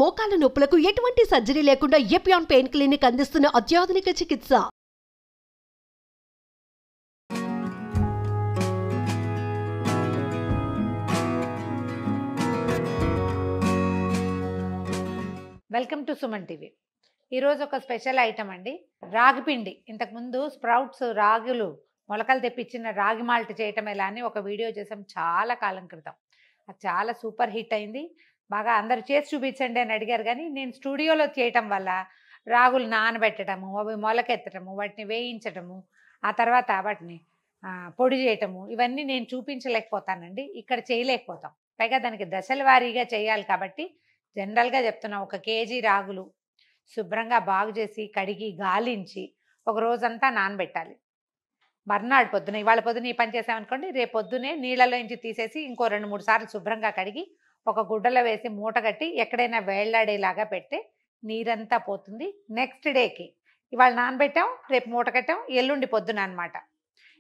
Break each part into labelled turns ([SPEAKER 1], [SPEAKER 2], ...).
[SPEAKER 1] మోకాల నొప్పులకు ఎటువంటి సర్జరీ లేకుండా ఎపియాన్ పెయిన్ క్లినిక్ అందిస్తున్న అత్యాధునిక చికిత్స.
[SPEAKER 2] Welcome to Suman TV. ఈరోజు ఒక స్పెషల్ ఐటమ్ అండి, రాగి పిండి. ఇంతకుముందు స్ప్రౌట్స్ రాగులు మొలకలు తెప్పించిన రాగి మాల్ట్ చేయటం ఎలా అని ఒక వీడియో చేసాం చాలా కాలం క్రితం. అది చాలా సూపర్ హిట్ అయింది. బాగా అందరు చేసి చూపించండి అని అడిగారు, కానీ నేను స్టూడియోలో చేయటం వల్ల రాగులు నానబెట్టడము, అవి మొలకెత్తడము, వాటిని వేయించడము, ఆ తర్వాత వాటిని పొడి చేయటము, ఇవన్నీ నేను చూపించలేకపోతానండి, ఇక్కడ చేయలేకపోతాం. పైగా దానికి దశల వారీగా చేయాలి కాబట్టి జనరల్గా చెప్తున్నా, 1 కేజీ రాగులు శుభ్రంగా బాగు చేసి కడిగి గాలించి ఒక రోజంతా నానబెట్టాలి. మర్నాడు పొద్దున, ఇవాళ పొద్దున ఈ పని చేసామనుకోండి, రేపు పొద్దునే నీళ్ళలో నుంచి తీసేసి ఇంకో 2-3 సార్లు శుభ్రంగా కడిగి ఒక గుడ్డలో వేసి మూట కట్టి ఎక్కడైనా వేళ్లాడేలాగా పెడితే నీరంతా పోతుంది. నెక్స్ట్ డేకి ఇవాళ నానబెట్టాం, రేపు మూట కట్టాం, ఎల్లుండి పొద్దున అనమాట.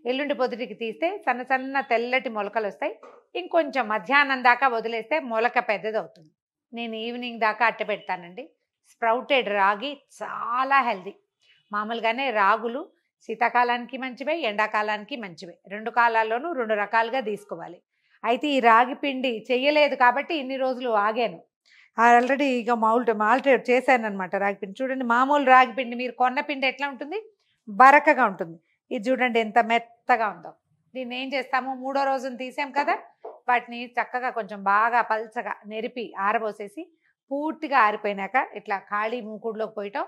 [SPEAKER 2] ఎల్లుండి పొద్దుటికి తీస్తే సన్న సన్న తెల్లటి మొలకలు వస్తాయి. ఇంకొంచెం మధ్యాహ్నం దాకా వదిలేస్తే మొలక పెద్దది అవుతుంది. నేను ఈవినింగ్ దాకా అట్ట పెడతానండి. స్ప్రౌటెడ్ రాగి చాలా హెల్దీ. మామూలుగానే రాగులు శీతాకాలానికి మంచివే, ఎండాకాలానికి మంచివే. 2 కాలాల్లోనూ 2 రకాలుగా తీసుకోవాలి. అయితే ఈ రాగి పిండి చెయ్యలేదు కాబట్టి ఇన్ని రోజులు ఆగాను. ఆల్రెడీ ఇక మాల్ట్ చేశాను అనమాట. రాగి పిండి చూడండి, మామూలు రాగి పిండి, మీరు కొన్న పిండి ఎట్లా ఉంటుంది, బరకగా ఉంటుంది. ఇది చూడండి ఎంత మెత్తగా ఉందో. దీన్ని ఏం చేస్తాము, 3వ రోజున తీసాం కదా, వాటిని చక్కగా కొంచెం బాగా పల్చగా నెరిపి ఆరబోసేసి పూర్తిగా ఆరిపోయినాక ఇట్లా ఖాళీ మూకుడులోకి పోయటం,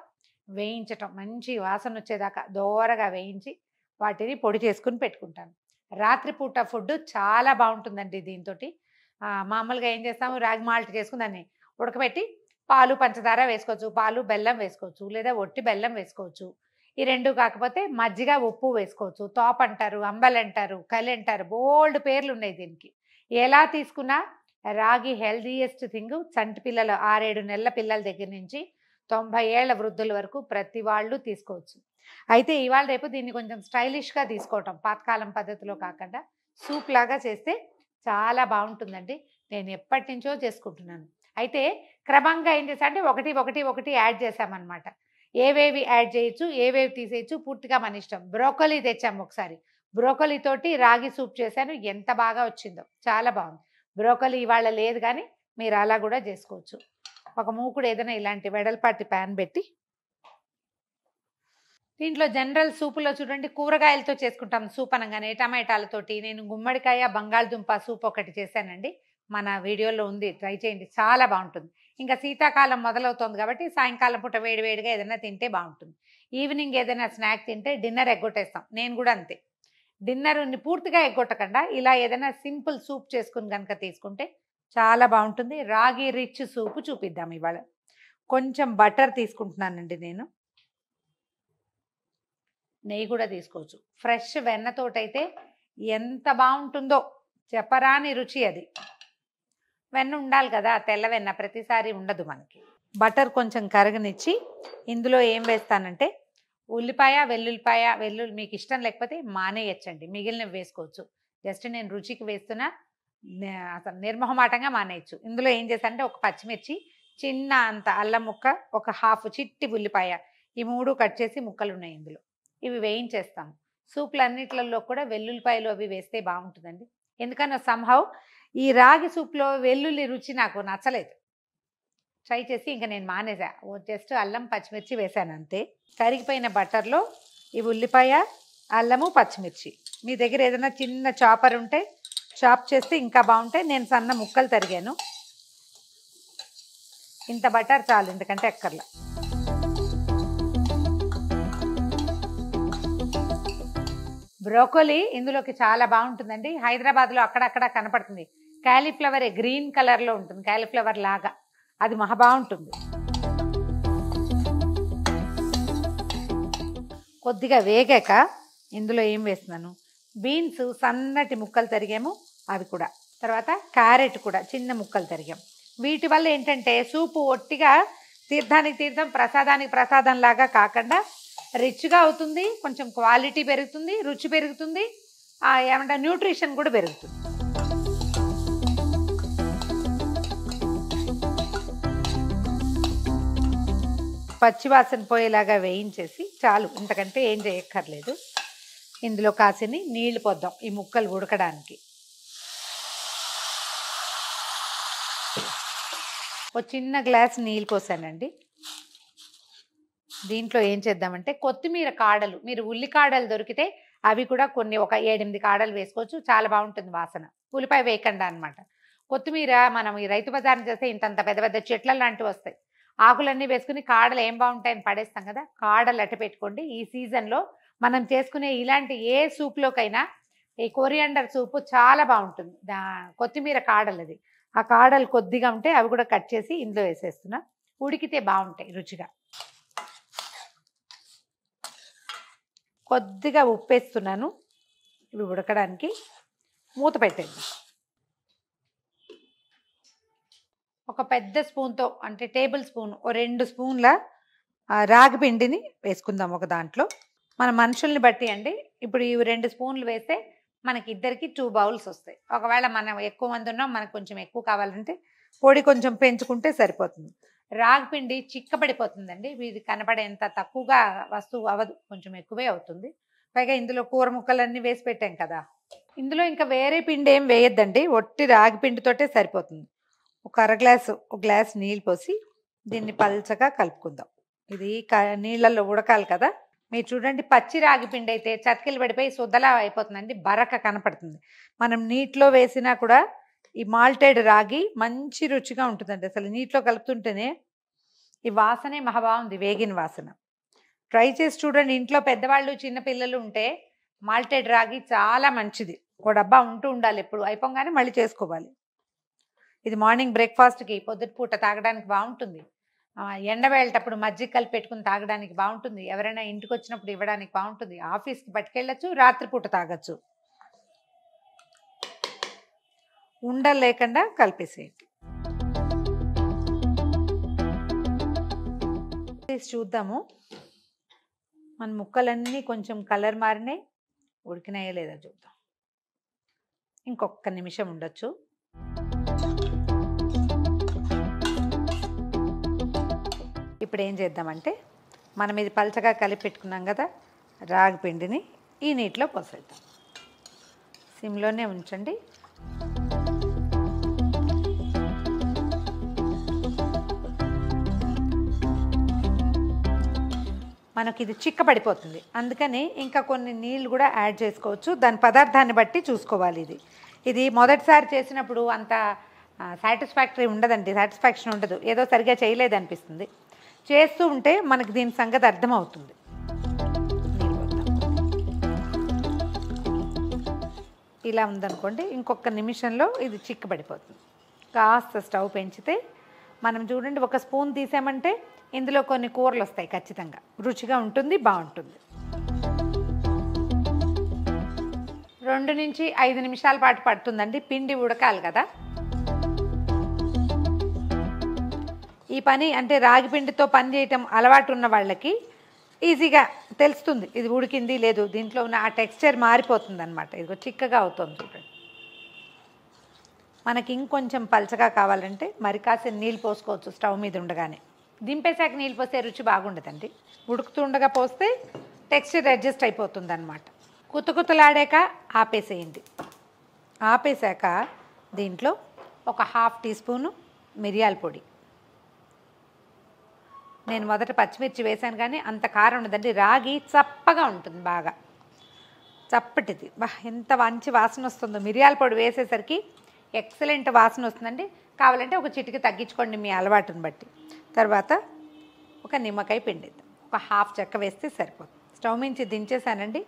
[SPEAKER 2] వేయించటం, మంచి వాసన వచ్చేదాకా దోరగా వేయించి వాటిని పొడి చేసుకుని పెట్టుకుంటాను. రాత్రిపూట ఫుడ్ చాలా బాగుంటుందండి దీంతో. మామూలుగా ఏం చేస్తాము, రాగి మాల్ట్ చేసుకుని దాన్ని ఉడకబెట్టి పాలు పంచదార వేసుకోవచ్చు, పాలు బెల్లం వేసుకోవచ్చు, లేదా ఒట్టి బెల్లం వేసుకోవచ్చు. ఈ 2 కాకపోతే మజ్జిగ ఉప్పు వేసుకోవచ్చు. తోప్ అంటారు, అంబల్ అంటారు, కలి అంటారు, బోల్డ్ పేర్లు ఉన్నాయి దీనికి. ఎలా తీసుకున్నా రాగి హెల్దీయెస్ట్ థింగ్. చంటి పిల్లలు 6-7 నెలల పిల్లల దగ్గర నుంచి 90 ఏళ్ల వృద్ధుల వరకు ప్రతి వాళ్ళు తీసుకోవచ్చు. అయితే ఇవాళ రేపు దీన్ని కొంచెం స్టైలిష్గా తీసుకోవటం, పాతకాలం పద్ధతిలో కాకుండా సూప్ లాగా చేస్తే చాలా బాగుంటుందండి. నేను ఎప్పటి నుంచో చేసుకుంటున్నాను. అయితే క్రమంగా ఏం చేశా అంటే ఒకటి యాడ్ చేశామన్నమాట. ఏవేవి యాడ్ చేయొచ్చు, ఏవేవి తీసేయచ్చు పూర్తిగా మన ఇష్టం. బ్రోకలీ తెచ్చాము ఒకసారి, బ్రోకలీ తోటి రాగి సూప్ చేశాను. ఎంత బాగా వచ్చిందో, చాలా బాగుంది. బ్రోకలీ ఇవాళ లేదు, కానీ మీరు అలా కూడా చేసుకోవచ్చు. ఒక మూకుడు ఏదైనా ఇలాంటి వెడల్పాటి ప్యాన్ పెట్టి, దీంట్లో జనరల్ సూపులో చూడండి కూరగాయలతో చేసుకుంటాం సూప్ అనగానే, టమాటాలతోటి. నేను గుమ్మడికాయ బంగాళదుంప సూప్ ఒకటి చేశానండి, మన వీడియోలో ఉంది, ట్రై చేయండి, చాలా బాగుంటుంది. ఇంకా శీతాకాలం మొదలవుతుంది కాబట్టి సాయంకాలం పూట వేడివేడిగా ఏదైనా తింటే బాగుంటుంది. ఈవినింగ్ ఏదైనా స్నాక్ తింటే డిన్నర్ ఎగ్గొట్టేస్తాం. నేను కూడా అంతే. డిన్నర్ని పూర్తిగా ఎగ్గొట్టకుండా ఇలా ఏదైనా సింపుల్ సూప్ చేసుకుని కనుక తీసుకుంటే చాలా బాగుంటుంది. రాగి రిచ్ సూపు చూపిద్దాం ఇవాళ. కొంచెం బటర్ తీసుకుంటున్నానండి నేను, నెయ్యి కూడా తీసుకోవచ్చు. ఫ్రెష్ వెన్నతోటైతే ఎంత బాగుంటుందో చెప్పరాని రుచి. అది వెన్న ఉండాలి కదా, తెల్ల వెన్న ప్రతిసారి ఉండదు మనకి. బటర్ కొంచెం కరగనిచ్చి ఇందులో ఏం వేస్తానంటే ఉల్లిపాయ, వెల్లుల్లి మీకు ఇష్టం లేకపోతే మానేయచ్చండి, మిగిలినవి వేసుకోవచ్చు. జస్ట్ నేను రుచికి వేస్తున్నా, అసలు నిర్మోహమాటంగా మానేయచ్చు. ఇందులో ఏం చేశానంటే ఒక పచ్చిమిర్చి, చిన్న అంత అల్లం ముక్క, ఒక హాఫ్ చిట్టి ఉల్లిపాయ, ఈ 3 కట్ చేసి ముక్కలు ఉన్నాయి ఇందులో. ఇవి వేయించేస్తాము. సూప్లన్నిట్లలో కూడా వెల్లుల్లిపాయలు అవి వేస్తే బాగుంటుందండి. ఎందుకన్నా సంహౌ ఈ రాగి సూప్లో వెల్లుల్లి రుచి నాకు నచ్చలేదు. ట్రై చేసి ఇంకా నేను మానేసా. జస్ట్ అల్లం పచ్చిమిర్చి వేసాను అంతే. కరిగిపోయిన బటర్లో ఈ ఉల్లిపాయ, అల్లము, పచ్చిమిర్చి, మీ దగ్గర ఏదైనా చిన్న చాపర్ ఉంటే చాప్ చేస్తే ఇంకా బాగుంటాయి. నేను సన్న ముక్కలు తరిగాను. ఇంత బటర్ చాలు, ఎందుకంటే ఎక్కర్లా. బ్రోకోలీ ఇందులోకి చాలా బాగుంటుందండి. హైదరాబాద్లో అక్కడక్కడ కనపడుతుంది. క్యాలీఫ్లవర్ గ్రీన్ కలర్లో ఉంటుంది, క్యాలీఫ్లవర్ లాగా, అది మహా బాగుంటుంది. కొద్దిగా వేగాక ఇందులో ఏం వేస్తున్నాను, బీన్స్ సన్నటి ముక్కలు తరిగాము అవి కూడా, తర్వాత క్యారెట్ కూడా చిన్న ముక్కలు తరిగాం. వీటి వల్ల ఏంటంటే సూపు ఒట్టిగా తీర్థానికి తీర్థం, ప్రసాదానికి ప్రసాదం లాగా కాకుండా రిచ్గా అవుతుంది, కొంచెం క్వాలిటీ పెరుగుతుంది, రుచి పెరుగుతుంది, ఏమంటే న్యూట్రిషన్ కూడా పెరుగుతుంది. పచ్చివాసన పోయేలాగా వేయించేసి చాలు, ఇంతకంటే ఏం చేయక్కర్లేదు. ఇందులో కాసిని నీళ్లు పోద్దాం ఈ ముక్కలు ఉడకడానికి. ఒక చిన్న గ్లాస్ నీళ్ళు పోసానండి. దీంట్లో ఏం చేద్దామంటే కొత్తిమీర కాడలు, మీరు ఉల్లి కాడలు దొరికితే అవి కూడా కొన్ని ఒక 7-8 కాడలు వేసుకోవచ్చు, చాలా బాగుంటుంది వాసన. ఉల్లిపాయ వేయకుండా అనమాట. కొత్తిమీర మనం ఈ రైతు బజార్ని చేస్తే ఇంతంత పెద్ద పెద్ద చెట్ల లాంటివి వస్తాయి. ఆకులన్నీ వేసుకుని కాడలు ఏం బాగుంటాయని పడేస్తాం కదా, కాడలు అట్ట పెట్టుకోండి. ఈ సీజన్లో మనం చేసుకునే ఇలాంటి ఏ సూప్లోకైనా ఈ కొరియాండర్ సూపు చాలా బాగుంటుంది. కొత్తిమీర కాడలది, ఆ కాడలు కొద్దిగా ఉంటే అవి కూడా కట్ చేసి ఇందులో వేసేస్తున్నా. ఉడికితే బాగుంటాయి రుచిగా. కొద్దిగా ఉప్పు వేస్తున్నాను ఇవి ఉడకడానికి. మూత పెట్టండి. ఒక పెద్ద స్పూన్తో అంటే టేబుల్ స్పూన్, 2 స్పూన్ల రాగి పిండిని వేసుకుందాం ఒక దాంట్లో. మన మనుషుల్ని బట్టి అండి. ఇప్పుడు ఈ 2 స్పూన్లు వేస్తే మనకి ఇద్దరికి 2 బౌల్స్ వస్తాయి. ఒకవేళ మనం ఎక్కువ మంది ఉన్నాం, మనకు కొంచెం ఎక్కువ కావాలంటే పొడి కొంచెం పెంచుకుంటే సరిపోతుంది. రాగి పిండి చిక్కబడిపోతుందండి, ఇది కనపడేంత తక్కువగా వస్తువు అవ్వదు, కొంచెం ఎక్కువే అవుతుంది. పైగా ఇందులో కూర ముక్కలన్నీ వేసి పెట్టాం కదా. ఇందులో ఇంకా వేరే పిండి ఏం వేయొద్దండి, ఒట్టి రాగి పిండితోటే సరిపోతుంది. ఒక గ్లాస్ నీళ్ళు పోసి దీన్ని పల్చగా కలుపుకుందాం. ఇది నీళ్ళల్లో ఉడకాలి కదా. మీరు చూడండి, పచ్చి రాగి పిండి అయితే చతికిలు పడిపోయి సుద్దలా అయిపోతుందండి, బరక కనపడుతుంది. మనం నీటిలో వేసినా కూడా ఈ మాల్టెడ్ రాగి మంచి రుచిగా ఉంటుందండి. అసలు నీటిలో కలుపుతుంటేనే ఈ వాసనే మహా బాగుంది, వేగిన వాసన. ట్రై చేసి చూడండి. ఇంట్లో పెద్దవాళ్ళు చిన్నపిల్లలు ఉంటే మాల్టెడ్ రాగి చాలా మంచిది. ఒక డబ్బా ఉంటూ ఉండాలి, ఎప్పుడు అయిపోగానే మళ్ళీ చేసుకోవాలి. ఇది మార్నింగ్ బ్రేక్ఫాస్ట్కి పొద్దుటిపూట తాగడానికి బాగుంటుంది. ఎండవేళ్ళేటప్పుడు మజ్జిగ కలిపి పెట్టుకుని తాగడానికి బాగుంటుంది. ఎవరైనా ఇంటికి వచ్చినప్పుడు ఇవ్వడానికి బాగుంటుంది. ఆఫీస్కి పట్టుకెళ్ళచ్చు, రాత్రిపూట తాగొచ్చు. ఉండలు లేకుండా కలిపేసేయండి. చూద్దాము మన ముక్కలన్నీ కొంచెం కలర్ మారినాయి, ఉడికినాయో లేదా చూద్దాం. ఇంకొక నిమిషం ఉండొచ్చు. ఇప్పుడు ఏం చేద్దామంటే మనం ఇది పలచగా కలిపి పెట్టుకున్నాం కదా రాగి పిండిని ఈ నీటిలో పోసేద్దాం. సిమ్లోనే ఉంచండి. మనకి ఇది చిక్కబడిపోతుంది, అందుకని ఇంకా కొన్ని నీళ్ళు కూడా యాడ్ చేసుకోవచ్చు. దాని పదార్థాన్ని బట్టి చూసుకోవాలి. ఇది మొదటిసారి చేసినప్పుడు అంత సాటిస్ఫాక్టరీ ఉండదండి, సాటిస్ఫాక్షన్ ఉండదు, ఏదో సరిగా చేయలేదు అనిపిస్తుంది. చేస్తూ ఉంటే మనకి దీని సంగతి అర్థమవుతుంది. ఇలా ఉందనుకోండి, ఇంకొక నిమిషంలో ఇది చిక్కబడిపోతుంది. కాస్త స్టవ్ పెంచితే మనం చూడండి, ఒక స్పూన్ తీసామంటే ఇందులో కొన్ని కూరలు వస్తాయి, ఖచ్చితంగా రుచిగా ఉంటుంది, బాగుంటుంది. 2 నుంచి 5 నిమిషాల పాటు పడుతుందండి, పిండి ఉడకాలి కదా. ఈ పని అంటే రాగి పిండితో పని చేయటం అలవాటు ఉన్న వాళ్ళకి ఈజీగా తెలుస్తుంది, ఇది ఉడికింది లేదు. దీంట్లో ఉన్న ఆ టెక్స్చర్ మారిపోతుంది అనమాట. ఇదిగో చిక్కగా అవుతుంది చూడండి. మనకి ఇంకొంచెం పలచగా కావాలంటే మరి కాసిన నీళ్ళు పోసుకోవచ్చు స్టవ్ మీద ఉండగానే. దింపేసాక నీళ్ళు పోస్తే రుచి బాగుండదండి, ఉడుకుతుండగా పోస్తే టెక్స్చర్ అడ్జస్ట్ అయిపోతుంది అనమాట. కుతకుతలాడాక ఆపేసేయండి. ఆపేసాక దీంట్లో ఒక 1/2 టీ స్పూను మిరియాల పొడి. నేను మొదట పచ్చిమిర్చి వేసాను కానీ అంత కారం ఉండదండి, రాగి చప్పగా ఉంటుంది, బాగా చప్పటిది. ఎంత మంచి వాసన వస్తుందో, మిరియాల పొడి వేసేసరికి ఎక్సలెంట్ వాసన వస్తుందండి. కావాలంటే ఒక చిటికి తగ్గించుకోండి మీ అలవాటుని బట్టి. తర్వాత ఒక నిమ్మకాయ పిండిద్దాం, ఒక 1/2 చెక్క వేస్తే సరిపోతుంది. స్టవ్ నుంచి దించేసానండి,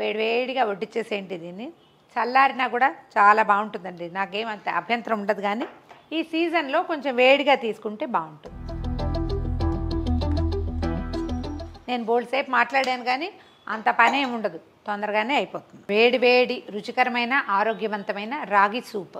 [SPEAKER 2] వేడివేడిగా వడ్డిచ్చేసేయండి. దీన్ని చల్లారినా కూడా చాలా బాగుంటుందండి, నాకేమంత అభ్యంతరం ఉండదు. కానీ ఈ సీజన్లో కొంచెం వేడిగా తీసుకుంటే బాగుంటుంది. నేను బోల్డ్ సేపు మాట్లాడాను కానీ అంత పని ఏమి ఉండదు, తొందరగానే అయిపోతుంది. వేడి వేడి రుచికరమైన ఆరోగ్యవంతమైన రాగి సూప్.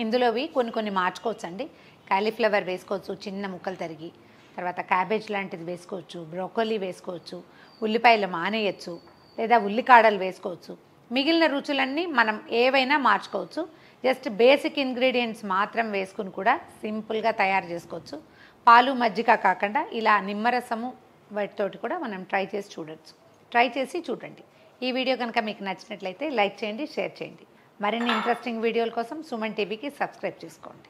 [SPEAKER 2] ఇందులోవి కొన్ని మార్చుకోవచ్చండి. కాలీఫ్లవర్ వేసుకోవచ్చు, చిన్న ముక్కలు తరిగి. తర్వాత క్యాబేజ్ లాంటిది వేసుకోవచ్చు, బ్రోకోలీ వేసుకోవచ్చు, ఉల్లిపాయలు మానేయచ్చు, లేదా ఉల్లికాడలు వేసుకోవచ్చు. మిగిలిన రుచులన్నీ మనం ఏవైనా మార్చుకోవచ్చు. జస్ట్ బేసిక్ ఇంగ్రీడియంట్స్ మాత్రం వేసుకుని కూడా సింపుల్గా తయారు చేసుకోవచ్చు. పాలు మజ్జిగ కాకుండా ఇలా నిమ్మరసము వాటితోటి కూడా మనం ట్రై చేసి చూడండి. ఈ వీడియో కనుక మీకు నచ్చినట్లయితే లైక్ చేయండి, షేర్ చేయండి. మరిన్ని ఇంట్రెస్టింగ్ వీడియోల కోసం సుమన్ టీవీకి సబ్స్క్రైబ్ చేసుకోండి.